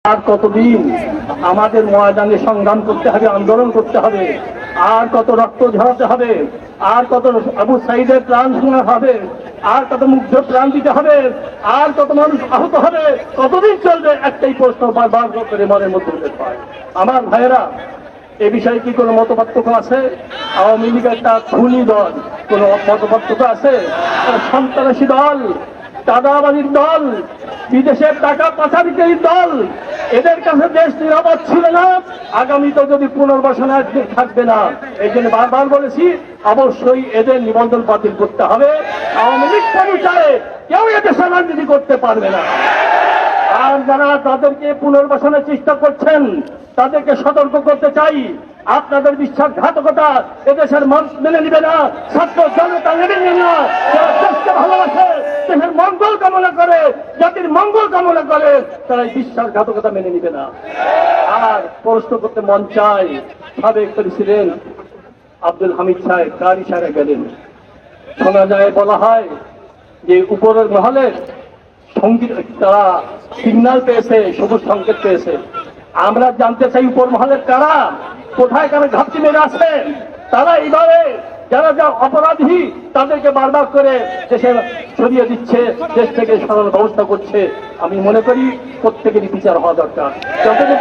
আর কতদিন আমাদের ময়দানে সংগ্রাম করতে হবে, আন্দোলন করতে হবে, আর কত রক্ত ঝরাতে হবে, আর কত আবু সাইদের প্রাণ শোনা হবে, আর কত মুগ্ধ প্রাণ দিতে হবে, আর কত মানুষ আহত হবে, কতদিন চলবে? একটাই প্রশ্ন বারবার করে মনের মধ্যে উঠে পায়। আমার ভাইয়েরা, এ বিষয়ে কি কোনো মতপার্থক্য আছে? আওয়ামী লীগ একটা খুনি দল, কোনো মতপার্থক্য আছে? সন্ত্রাসী দল, চাঁদাবাজির দল, বিদেশের টাকা পাচারকারী দল। এদের কাছে দেশ নিরাপদ ছিল না, আগামীতে যদি পুনর্বাসন থাকবে না। এই জন্য বারবার বলেছি, অবশ্যই এদের নিবন্ধন বাতিল করতে হবে। আওয়ামী লীগ পরিচয়ে কেউ এদেশে রাজনীতি করতে পারবে না। আর যারা তাদেরকে পুনর্বাসনের চেষ্টা করছেন, তাদেরকে সতর্ক করতে চাই, আপনাদের বিশ্বাসঘাতকতা এদেশের মানুষ মেনে নিবে না, ছাত্র জনতা মেনে নিবে না। যারা দেশকে ভালোবাসে, দেশের মঙ্গল কামনা করে, জাতির মঙ্গল কামনা করে, তারা এই বিশ্বাসঘাতকতা মেনে নিবে না। আর প্রশ্ন করতে মন চাই, সাবেক প্রেসিডেন্ট আব্দুল হামিদ সাহেব কার ইশারায় গেলেন? শোনা যায়, বলা হয় যে উপরের মহলের সঙ্গীত, তারা সিগন্যাল পেয়েছে, সবুজ সংকেত পেয়েছে। আমরা জানতে চাই উপর মহলের কারা, কোথায় কারা ঘাপটি মেরে আছে। তারা এইভাবে যারা যা অপরাধী তাদেরকে বারবার করে দেশে সরিয়ে দিচ্ছে, দেশ থেকে সরানোর ব্যবস্থা করছে। আমি মনে করি প্রত্যেকেরই বিচার হওয়া দরকার। যতদিন